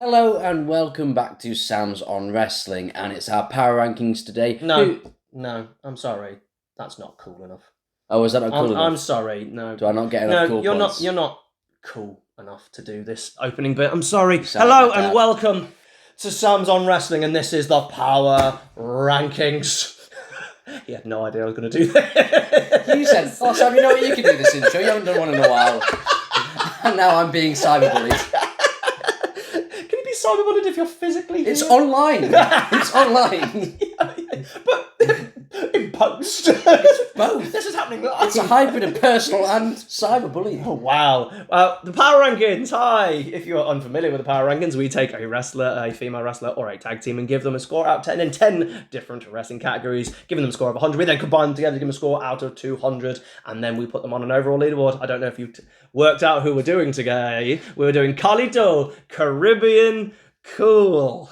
Hello and welcome back to Sam's on Wrestling, and it's our power rankings today. No, I'm sorry. That's not cool enough. Oh, is that not cool enough? I'm sorry. No. Do I not get enough cool you're points? You're not cool enough to do this opening bit. I'm sorry. sound Hello like my and dad. welcome to Sam's on Wrestling, and this is the power rankings. He had no idea I was going to do this. You said, "Oh, Sam, you know what? You can do this intro. You haven't done one in a while." And now I'm being cyberbullied. Can you be cyberbullied if you're physically here? It's online. It's online. But in post. It's both. This is happening live. It's a hybrid of personal and cyberbullying. Oh, wow. The power rankings. Hi. If you're unfamiliar with the power rankings, we take a wrestler, a female wrestler, or a tag team and give them a score out of 10 in 10 different wrestling categories, giving them a score of 100. We then combine them together to give them a score out of 200, and then we put them on an overall leaderboard. I don't know if you've worked out who we're doing today. We're doing Carlito, Caribbean Cool.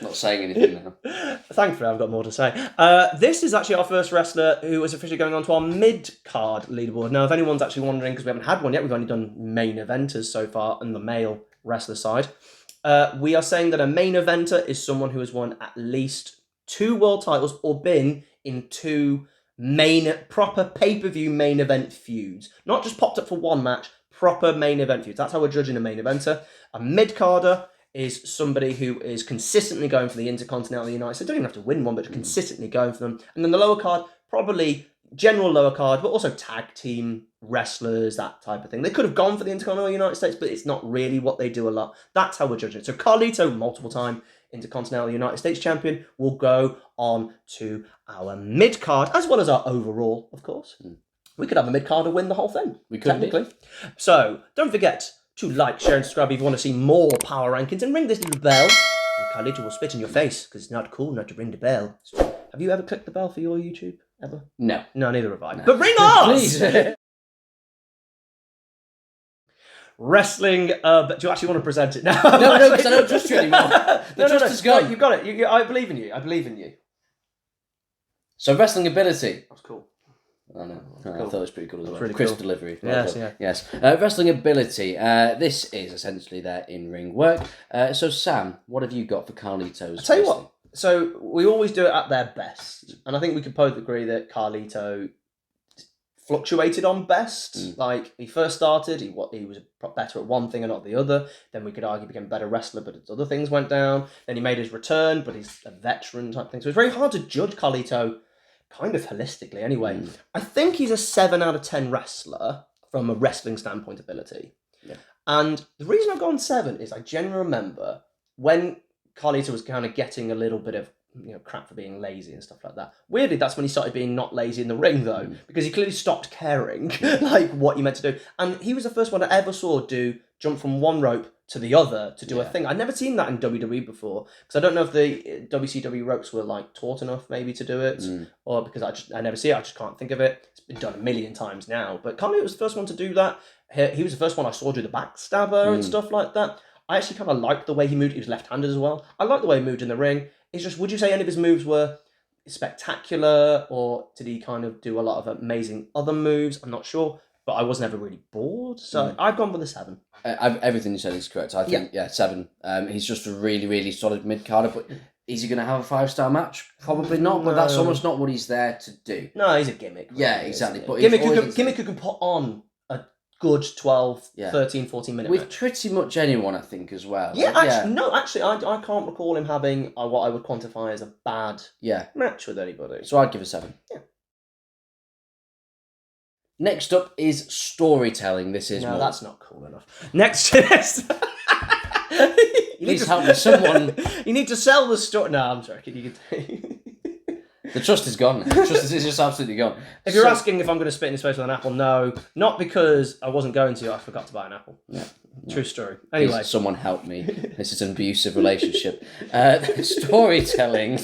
Not saying anything now. Thankfully, I've got more to say. This is actually our first wrestler who is officially going on to our mid-card leaderboard. Now, if anyone's actually wondering, because we haven't had one yet, we've only done main eventers so far on the male wrestler side. We are saying that a main eventer is someone who has won at least 2 world titles or been in 2 proper pay-per-view main event feuds. Not just popped up for one match, proper main event feuds. That's how we're judging a main eventer. A mid-carder is somebody who is consistently going for the Intercontinental United States. They don't even have to win one, but consistently going for them. And then the lower card, probably general lower card, but also tag team wrestlers, that type of thing. They could have gone for the Intercontinental United States, but it's not really what they do a lot. That's how we're judging it. So Carlito, multiple time Intercontinental United States champion, will go on to our mid card, as well as our overall, of course. We could have a mid carder win the whole thing. We could, technically. So don't forget to like, share, and subscribe if you want to see more power rankings, and ring this little bell. And Carlito will spit in your face because it's not cool not to ring the bell. Have you ever clicked the bell for your YouTube ever? No. No, neither have I. No. But ring ours! Please. Wrestling, but do you actually want to present it now? No, because I don't trust you anymore. The trust is gone. No, you've got it. I believe in you. I believe in you. So, wrestling ability. That's cool. I know. Cool. I thought it was pretty cool as well. Really Crisp cool. delivery. Yes, well. yeah. Yes. Wrestling ability. This is essentially their in-ring work. So, Sam, what have you got for Carlito's? I'll tell you what. So, we always do it at their best. And I think we could both agree that Carlito fluctuated on best. Like, he first started, he was better at one thing and not the other. Then we could argue he became a better wrestler, but other things went down. Then he made his return, but he's a veteran type thing. So, it's very hard to judge Carlito kind of holistically anyway. I think he's a 7 out of 10 wrestler from a wrestling standpoint ability. Yeah. And the reason I've gone 7 is I genuinely remember when Carlito was kind of getting a little bit of crap for being lazy and stuff like that. Weirdly, that's when he started being not lazy in the ring though, because he clearly stopped caring like what he meant to do. And he was the first one I ever saw jump from one rope to the other to do a thing. I'd never seen that in WWE before, because I don't know if the WCW ropes were like taught enough maybe to do it, or because I never see it, I just can't think of it. It's been done a million times now, but Carlito was the first one to do that. He was the first one I saw do the backstabber and stuff like that. I actually kind of liked the way he moved. He was left-handed as well. I liked the way he moved in the ring. It's just, would you say any of his moves were spectacular, or did he kind of do a lot of amazing other moves? I'm not sure, but I was never really bored. So I've gone with a 7. Everything you said is correct. I think, 7. He's just a really, really solid mid-carder, but is he going to have a 5-star match? Probably not, but that's almost not what he's there to do. No, he's a gimmick. Really, yeah, exactly. But gimmick who can put on a good 12, 13, 14 minute with match. pretty much anyone, I think, as well. Yeah, actually, I can't recall him having what I would quantify as a bad match with anybody. So I'd give a 7. Yeah. Next up is storytelling. This is more... that's not cool enough. Next to this... Please help me, someone... You need to sell the story... No, I'm joking. You can... The trust is gone. The trust is just absolutely gone. If you're asking if I'm going to spit in his face with an apple, no. Not because I wasn't going to. I forgot to buy an apple. Yeah. True story. Anyway. Please, someone help me. This is an abusive relationship. Storytelling.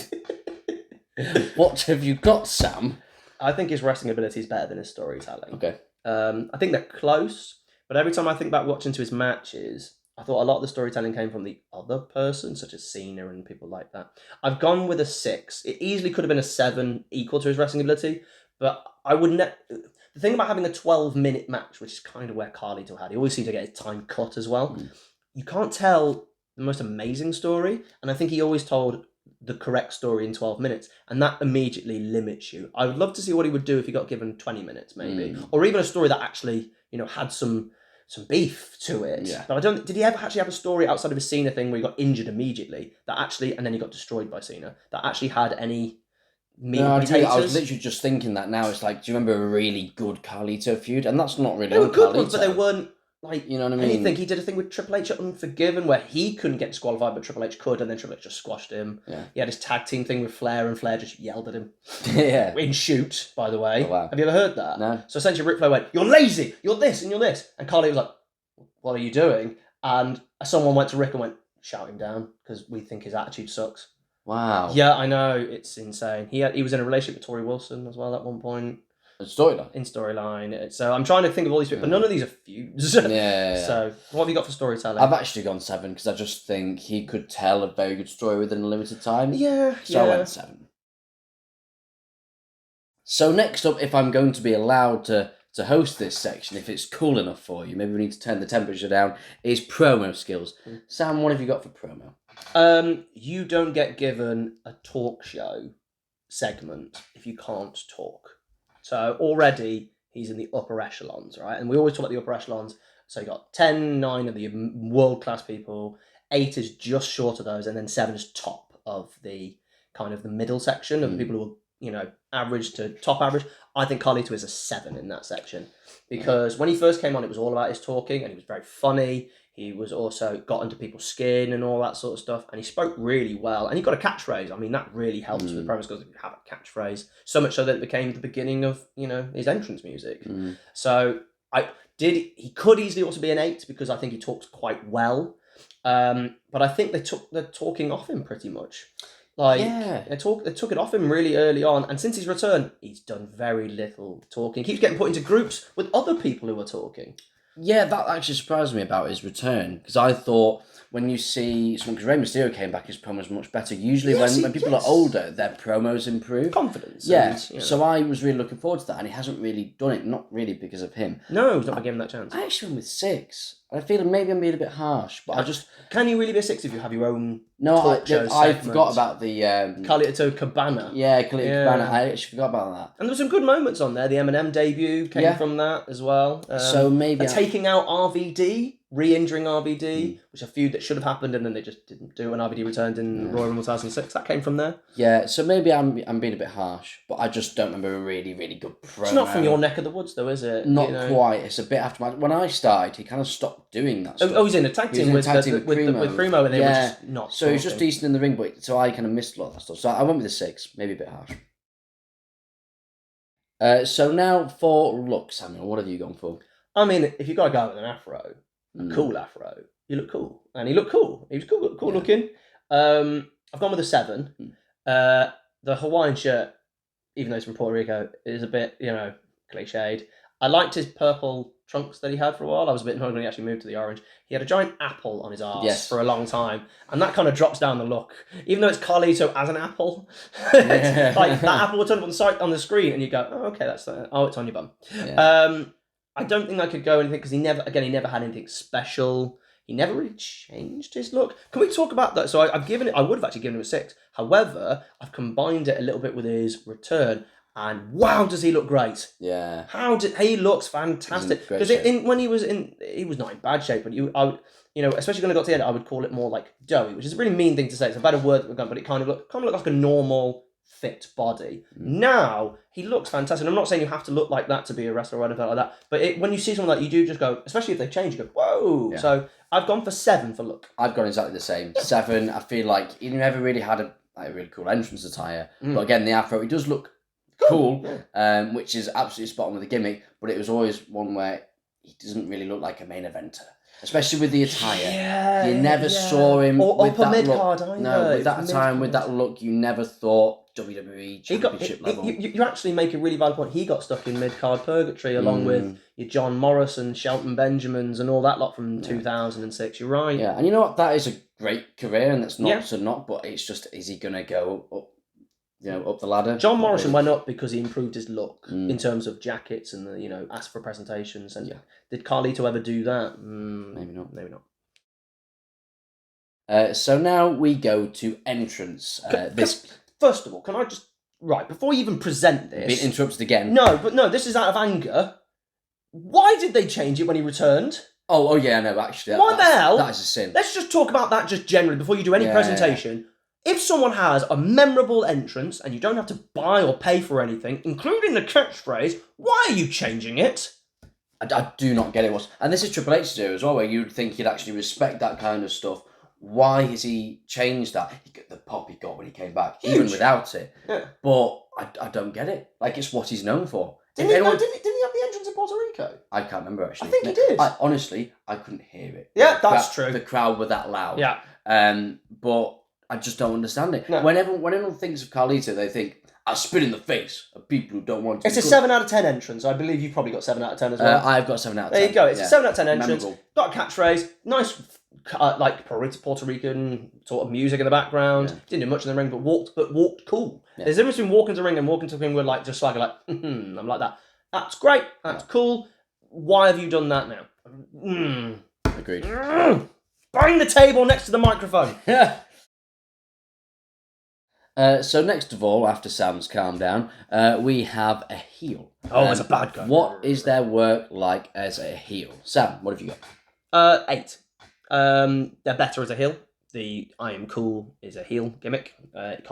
What have you got, Sam? I think his wrestling ability is better than his storytelling. Okay. I think they're close, but every time I think back watching to his matches, I thought a lot of the storytelling came from the other person, such as Cena and people like that. I've gone with a 6. It easily could have been a 7, equal to his wrestling ability, but I would The thing about having a 12-minute match, which is kind of where Carlito had, he always seemed to get his time cut as well. You can't tell the most amazing story, and I think he always told the correct story in 12 minutes, and that immediately limits you. I would love to see what he would do if he got given 20 minutes, maybe, or even a story that actually, had some beef to it. Yeah. But did he ever actually have a story outside of a Cena thing where he got injured immediately and then he got destroyed by Cena, that actually had any meat and potatoes? I was literally just thinking that now. It's like, do you remember a really good Carlito feud? And that's not really They were on good ones, Carlito. but they weren't like, you know what I mean? anything. He did a thing with Triple H at Unforgiven where he couldn't get disqualified, but Triple H could, and then Triple H just squashed him. Yeah. He had his tag team thing with Flair, and Flair just yelled at him. Yeah. In Shoot, by the way. Oh, wow. Have you ever heard that? No. So essentially Ric Flair went, "You're lazy, you're this and you're this." And Carly was like, "What are you doing?" And someone went to Rick and went, "Shout him down, because we think his attitude sucks." Wow. Yeah, I know, it's insane. He was in a relationship with Tori Wilson as well at one point. A storyline. In storyline. So I'm trying to think of all these people, but none of these are feuds. Yeah. So what have you got for storytelling? I've actually gone 7 because I just think he could tell a very good story within a limited time. Yeah. So I went 7. So next up, if I'm going to be allowed to host this section, if it's cool enough for you, maybe we need to turn the temperature down, is promo skills. Sam, what have you got for promo? You don't get given a talk show segment if you can't talk. So already he's in the upper echelons, right? And we always talk about the upper echelons. So you got 10, 9 of the world-class people, 8 is just short of those, and then 7 is top of the kind of the middle section of the people who are, average to top average. I think Carlito is a 7 in that section because when he first came on, it was all about his talking, and he was very funny. He was also got under people's skin and all that sort of stuff, and he spoke really well. And he got a catchphrase. I mean, that really helps with promo skills if you have a catchphrase. So much so that it became the beginning of his entrance music. So he could easily also be an 8 because I think he talks quite well. But I think they took the talking off him pretty much. They took it off him really early on, and since his return, he's done very little talking. He keeps getting put into groups with other people who are talking. Yeah, that actually surprised me about his return, because I thought when you see someone, because Rey Mysterio came back, his promos much better. Usually when people are older, their promos improve. Confidence. Yeah, so I was really looking forward to that, and he hasn't really done it, not really because of him. No, he's not given him that chance. I actually went with 6. I feel maybe I'm being a bit harsh, but I just... Can you really be a 6 if you have your own I forgot about the... Carlito Cabana. Yeah, Carlito Cabana. I actually forgot about that. And there were some good moments on there. The Eminem debut came from that as well. So maybe... taking out RVD, re-injuring RVD, which is a feud that should have happened and then they just didn't do it when RVD returned in Royal Rumble 2006. That came from there. Yeah, so maybe I'm being a bit harsh, but I just don't remember a really, really good promo. It's not from your neck of the woods though, is it? Not quite. It's a bit after when I started, he kind of stopped doing that stuff. Oh, he's in a tag team with Primo, and they were just not. So he was just decent in the ring, but so I kind of missed a lot of that stuff. So I went with a 6, maybe a bit harsh. So now for look, Samuel, what have you gone for? I mean, if you've got a guy with an afro, a cool afro, you look cool, and he looked cool. He was cool looking. I've gone with a 7. The Hawaiian shirt, even though it's from Puerto Rico, is a bit cliched. I liked his purple trunks that he had for a while. I was a bit annoyed when he actually moved to the orange. He had a giant apple on his arse for a long time, and that kind of drops down the look. Even though it's Carlito as an apple, like that apple would turn up on the screen, and you go, "Oh, okay, that's it's on your bum." Yeah. I don't think I could go anything because he never had anything special. He never really changed his look. Can we talk about that? So I would have actually given him a 6. However, I've combined it a little bit with his return. And wow, does he look great? Yeah. He looks fantastic. Because when he was not in bad shape, but especially when I got to the end, I would call it more like doughy, which is a really mean thing to say. It's a better word that we've got, but it kind of looked like a normal fit body. Now he looks fantastic. I'm not saying you have to look like that to be a wrestler or anything like that, but when you see someone like you do just go, especially if they change, you go, whoa. Yeah. So I've gone for 7 for look. I've gone exactly the same. 7. I feel like he never really had a really cool entrance attire, but again the afro, he does look cool, which is absolutely spot on with the gimmick, but it was always one where he doesn't really look like a main eventer, especially with the attire. You never saw him with that look. No, with that attire, with that look, you never thought WWE Championship level. You actually make a really valid point. He got stuck in mid-card purgatory along with your John Morrison, Shelton Benjamins, and all that lot from 2006. You're right. Yeah, and you know what? That is a great career, and that's not to knock, but it's just, is he going to go up up the ladder. John Morrison went up because he improved his look in terms of jackets and asked for presentations. And did Carlito ever do that? Maybe not. Maybe not. So now we go to entrance. First of all, can I just before you even present this? Being interrupted again. No, this is out of anger. Why did they change it when he returned? Oh yeah, no, actually. What the hell? That is a sin. Let's just talk about that just generally before you do any presentation. If someone has a memorable entrance and you don't have to buy or pay for anything, including the catchphrase, why are you changing it? I do not get it. And this is Triple H's do as well, where you'd think he'd actually respect that kind of stuff. Why has he changed that? The pop he got when he came back, even without it. Yeah. But I don't get it. Like, it's what he's known for. Didn't he have the entrance in Puerto Rico? I can't remember, actually. I think he did. Honestly, I couldn't hear it. Yeah, that's true. The crowd were that loud. Yeah. But I just don't understand it. No. When everyone thinks of Carlito, they think, I spit in the face of people who don't want to. It's a 7 out of 10 entrance. I believe you've probably got 7 out of 10 as well. I've got 7 out of 10. There you go. It's a 7 out of 10 entrance. Memorable. Got a catchphrase. Nice, Puerto Rican sort of music in the background. Yeah. Didn't do much in the ring, but walked cool. Yeah. There's a difference between walking to the ring and walking to the ring with just swagger, I'm like that. That's great. That's cool. Why have you done that now? Agreed. Bang the table next to the microphone. Yeah. So next of all, after Sam's calmed down, we have a heel. It's a bad guy. What is their work like as a heel? Sam, what have you got? 8. They're better as a heel. The I am cool is a heel gimmick. It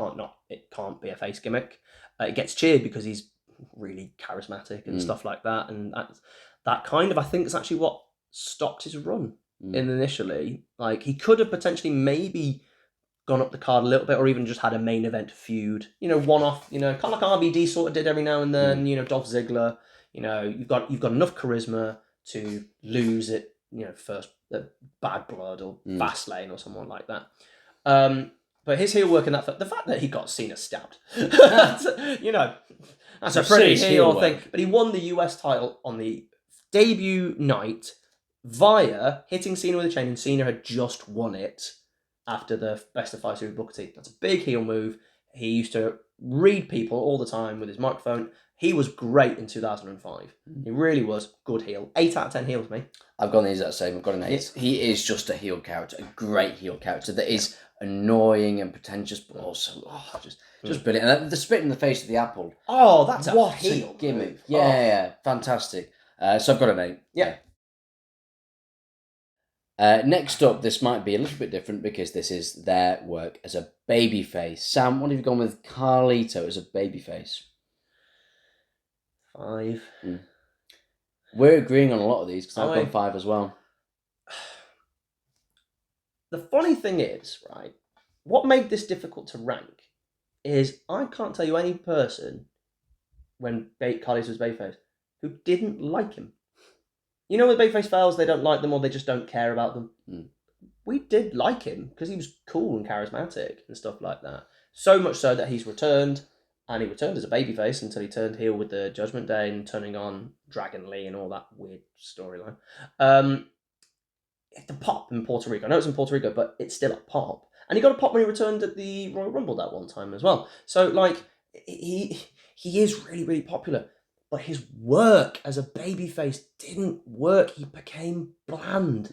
can't be a face gimmick. It gets cheered because he's really charismatic and stuff like that, and that kind of, I think, is actually what stopped his run initially. Like, he could have potentially maybe gone up the card a little bit, or even just had a main event feud, one off, kind of like RVD sort of did every now and then. Dolph Ziggler, you've got enough charisma to lose it, first Bad Blood or Fastlane or someone like that. But his heel work in that, the fact that he got Cena stabbed, that's a pretty heel thing. But he won the US title on the debut night via hitting Cena with a chain, and Cena had just won it after the Best of 5 Series Booker T. That's a big heel move. He used to read people all the time with his microphone. He was great in 2005. He really was good heel. 8 out of 10 heels, me. I've got the exact same. I've got an 8. He is just a heel character, a great heel character that is annoying and pretentious, but also just brilliant. And the spit in the face of the apple. Oh, that's what a heel a gimmick. Yeah, fantastic. So I've got an 8. Yeah. Next up, this might be a little bit different because this is their work as a babyface. Sam, what have you gone with Carlito as a babyface? 5. We're agreeing on a lot of these because I've gone 5 as well. The funny thing is, right, what made this difficult to rank is I can't tell you any person when Carlito was babyface who didn't like him. With babyface fails, they don't like them or they just don't care about them. We did like him because he was cool and charismatic and stuff like that. So much so that he's returned, and he returned as a babyface until he turned heel with the Judgment Day and turning on Dragon Lee and all that weird storyline. The pop in Puerto Rico. I know it's in Puerto Rico, but it's still a pop. And he got a pop when he returned at the Royal Rumble that one time as well. So, he is really, really popular. But his work as a babyface didn't work. He became bland.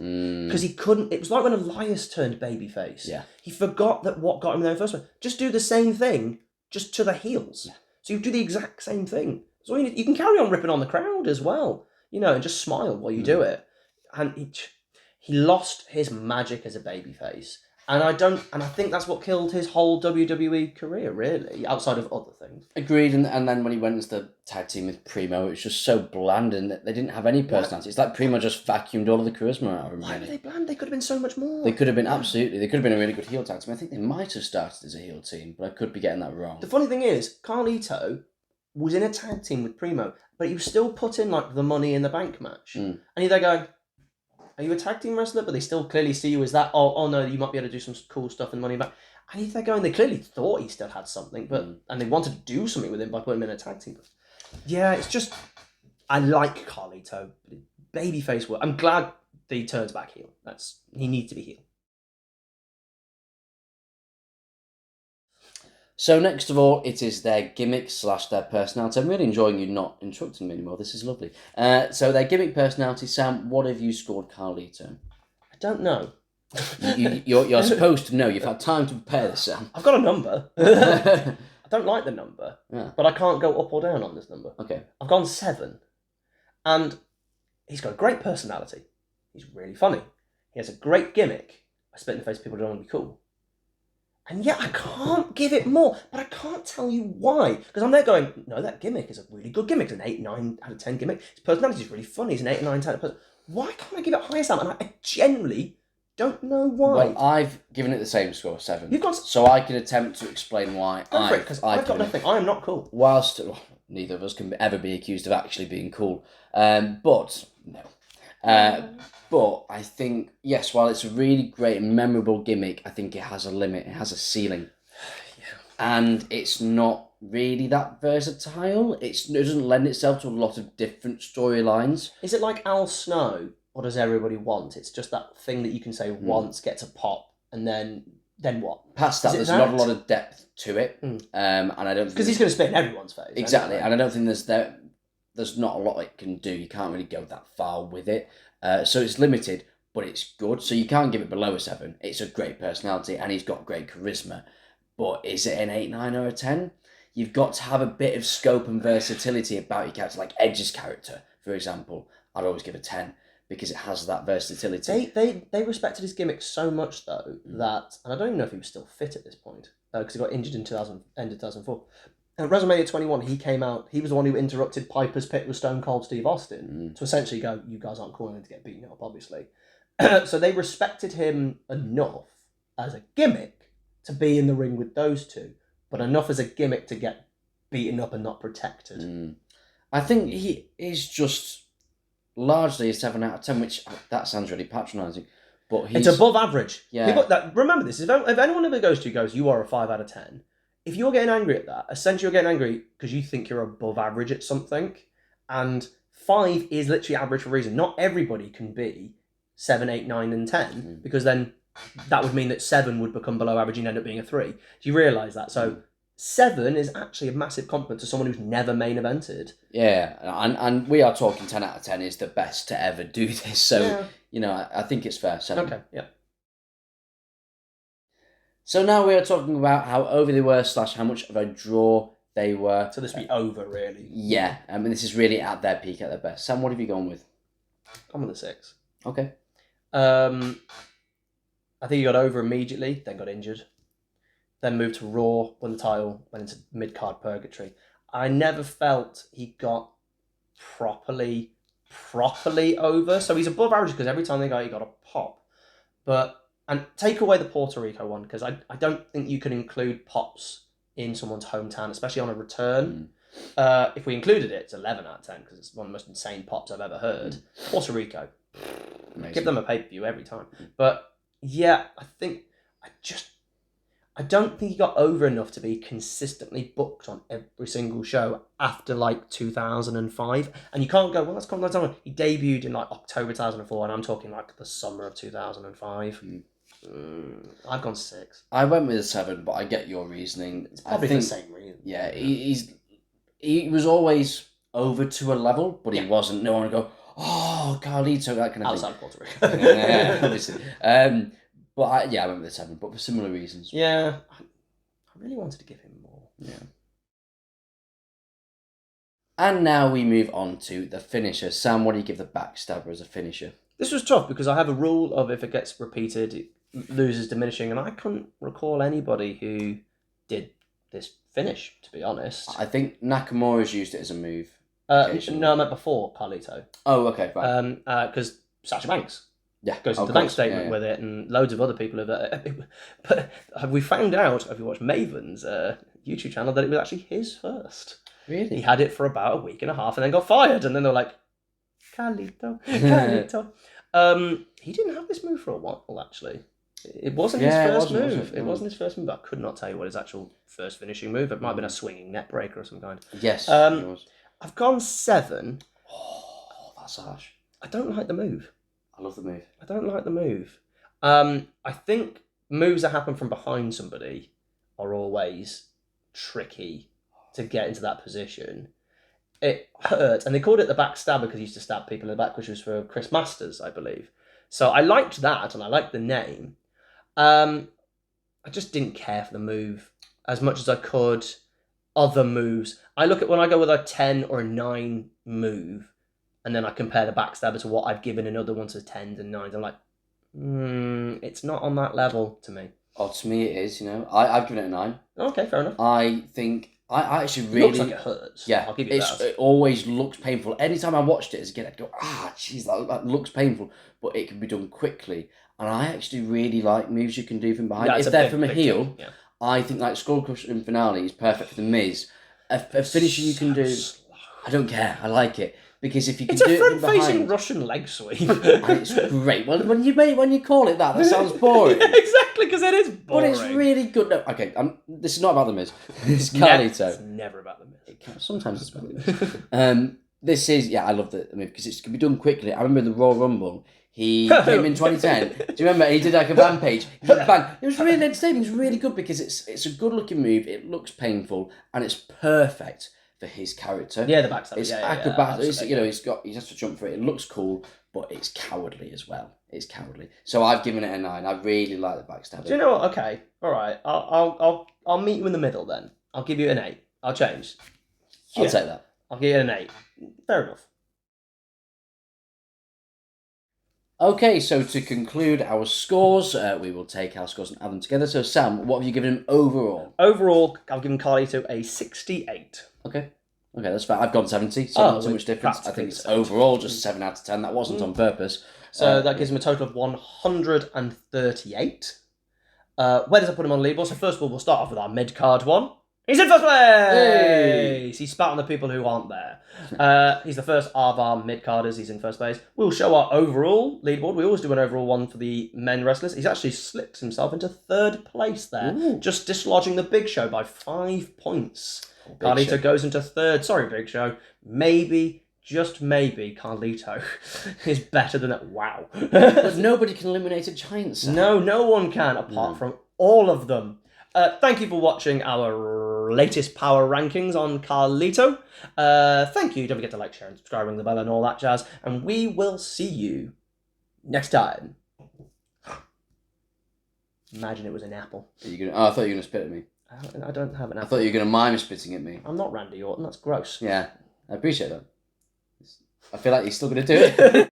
Because he couldn't... It was like when Elias turned babyface. Yeah. He forgot that what got him there in the first place. Just do the same thing, just to the heels. Yeah. So you do the exact same thing. So you can carry on ripping on the crowd as well. And just smile while you do it. And he lost his magic as a babyface. And I think that's what killed his whole WWE career, really, outside of other things. Agreed, and then when he went into the tag team with Primo, it was just so bland and they didn't have any personality. It's like Primo just vacuumed all of the charisma out of him. Why were they bland? They could have been so much more. They could have been, absolutely. They could have been a really good heel tag team. I think they might have started as a heel team, but I could be getting that wrong. The funny thing is, Carlito was in a tag team with Primo, but he was still put in the Money in the Bank match. And they're going, are you a tag team wrestler? But they still clearly see you as that. Oh no, you might be able to do some cool stuff in Money Back. And they're going, they clearly thought he still had something, and they wanted to do something with him by putting him in a tag team. Yeah, it's just, I like Carlito. Babyface work. I'm glad that he turns back heel. He needs to be heel. So next of all, it is their gimmick / their personality. I'm really enjoying you not interrupting me anymore. This is lovely. So their gimmick personality. Sam, what have you scored Carlito? I don't know. You're supposed to know. You've had time to prepare this, Sam. I've got a number. I don't like the number, Yeah. but I can't go up or down on this number. Okay. I've gone 7. And he's got a great personality. He's really funny. He has a great gimmick. I spit in the face of people who don't want to be cool. And yet I can't give it more, but I can't tell you why. Because I'm there going, no, that gimmick is a really good gimmick. It's an 8, 9 out of 10 gimmick. His personality is really funny. It's an 8, 9, 10 out of 10. Why can't I give it higher, Sam? And I generally don't know why. Well, I've given it the same score, 7. You've got... So I can attempt to explain why because I've got nothing. I am not cool. Whilst neither of us can ever be accused of actually being cool. But no. But I think, yes, while it's a really great and memorable gimmick, I think it has a limit. It has a ceiling. Yeah. And it's not really that versatile. It doesn't lend itself to a lot of different storylines. Is it like Al Snow? What does everybody want? It's just that thing that you can say once, gets a pop, and then what? Past that, there's not a lot of depth to it. And I don't think... Because he's going to spit in everyone's face. Exactly. Anyway. And I don't think there's not a lot it can do. You can't really go that far with it. So it's limited, but it's good. So you can't give it below a 7. It's a great personality, and he's got great charisma. But is it an 8, 9, or a 10? You've got to have a bit of scope and versatility about your character. Like Edge's character, for example, I'd always give a 10 because it has that versatility. They respected his gimmick so much, though, that... And I don't even know if he was still fit at this point, because he got injured in end of 2004. At WrestleMania 21, he came out. He was the one who interrupted Piper's Pit with Stone Cold Steve Austin to essentially go, you guys aren't cool enough to get beaten up, obviously. So they respected him enough as a gimmick to be in the ring with those two, but enough as a gimmick to get beaten up and not protected. I think he is just largely a 7 out of 10, which that sounds really patronising. But it's above average. Yeah. People, remember this, if anyone ever goes to you goes, you are a 5 out of 10. If you're getting angry at that, essentially you're getting angry because you think you're above average at something. And 5 is literally average for a reason. Not everybody can be 7, 8, 9, and 10, because then that would mean that 7 would become below average and end up being a 3. Do you realise that? So 7 is actually a massive compliment to someone who's never main evented. Yeah, and we are talking 10 out of 10 is the best to ever do this. So, I think it's fair. 7. Okay, yeah. So now we are talking about how over they were / how much of a draw they were. So this would be over, really. Yeah, I mean, this is really at their peak, at their best. Sam, what have you gone with? I'm on the 6. Okay. I think he got over immediately, then got injured. Then moved to Raw, won the title, went into mid-card purgatory. I never felt he got properly over. So he's above average because every time they go, he got a pop. And take away the Puerto Rico one, because I don't think you can include pops in someone's hometown, especially on a return. If we included it, it's 11 out of 10, because it's one of the most insane pops I've ever heard. Puerto Rico. Amazing. Give them a pay-per-view every time. But yeah, I don't think he got over enough to be consistently booked on every single show after like 2005. And you can't go, well, that's come that time. He debuted in like October 2004, and I'm talking like the summer of 2005. I've gone 6. I went with a 7, but I get your reasoning. It's probably the same reason. Yeah, he was always over to a level, but he wasn't. No one would go, oh, Carlito, that kind of outside thing. Puerto Rico. Yeah, obviously. But I went with a 7, but for similar reasons. Yeah, I really wanted to give him more. Yeah. And now we move on to the finisher. Sam, what do you give the backstabber as a finisher? This was tough because I have a rule of if it gets repeated, it loses diminishing, and I couldn't recall anybody who did this finish, to be honest. I think Nakamura's used it as a move. No, I meant before Carlito. Oh, okay, right. Because Sasha Banks of goes into the bank course. statement with it, and loads of other people have. But we found out, if you watch Maven's YouTube channel, that it was actually his first. Really? He had it for about a week and a half, and then got fired, and then they were like, Carlito. He didn't have this move for a while, actually. It wasn't his first move. It wasn't his first move. I could not tell you what his actual first finishing move. It might have been a swinging net breaker of some kind. Yes. It was. I've gone 7. Oh, that's harsh. I don't like the move. I love the move. I don't like the move. I think moves that happen from behind somebody are always tricky to get into that position. It hurt, and they called it the backstabber because he used to stab people in the back, which was for Chris Masters, I believe. So I liked that, and I liked the name. I just didn't care for the move as much as I could. Other moves, I look at when I go with a 10 or a 9 move, and then I compare the backstabber to what I've given in other ones of 10s and 9s. I'm like, it's not on that level to me. Oh, to me it is. I've given it a 9. Okay, fair enough. I think I actually It really looks like it hurts. Yeah, I'll give you that. it always looks painful. Anytime I watched it as a kid, I'd go, jeez, that looks painful. But it can be done quickly. And I actually really like moves you can do from behind. If they're from a heel, I think like Skull Crushing Finale is perfect for the Miz. A finisher you can do, I don't care. I like it. Because if you can do it from behind... It's a front-facing Russian leg sweep. And it's great. Well, when you call it that sounds boring. Yeah, exactly, because it is boring. But it's really good. No, okay, this is not about the Miz. It's Carlito. It's never about the Miz. Sometimes it's about the Miz. This is, I love the move because it can be done quickly. I remember the Royal Rumble. He came in 2010. Do you remember? He did like a rampage. He did bang. It was really entertaining. It was really good because it's a good looking move. It looks painful and it's perfect for his character. Yeah, the backstab. It's acrobat. He has to jump for it. It looks cool, but it's cowardly as well. It's cowardly. So I've given it a 9. I really like the backstab. Do you know what? Okay, all right. I'll meet you in the middle then. I'll give you an 8. I'll change. I'll take that. I'll give you an 8. Fair enough. Okay, so to conclude our scores, we will take our scores and add them together. So Sam, what have you given him overall? Overall, I've given Carlito a 68. Okay, that's fine. I've gone 70, so not too much difference. I think it's overall just 7 out of 10. That wasn't on purpose. So that gives him a total of 138. Where does I put him on leaderboard? So first of all, we'll start off with our mid-card one. He's in first place! Hey! He spat on the people who aren't there. He's the first of our mid-carders. He's in first place. We'll show our overall leaderboard. We always do an overall one for the men wrestlers. He's actually slipped himself into third place there, just dislodging the Big Show by 5 points. Carlito goes into third. Sorry, Big Show. Maybe, just maybe, Carlito is better than that. Wow. But nobody can eliminate a giant, Sam. No one can, apart from all of them. Thank you for watching our latest power rankings on Carlito. Thank you. Don't forget to like, share, and subscribe, ring the bell, and all that jazz. And we will see you next time. Imagine it was an apple. I thought you were going to spit at me. I don't have an apple. I thought you were going to mime spitting at me. I'm not Randy Orton. That's gross. Yeah, I appreciate that. I feel like you're still going to do it.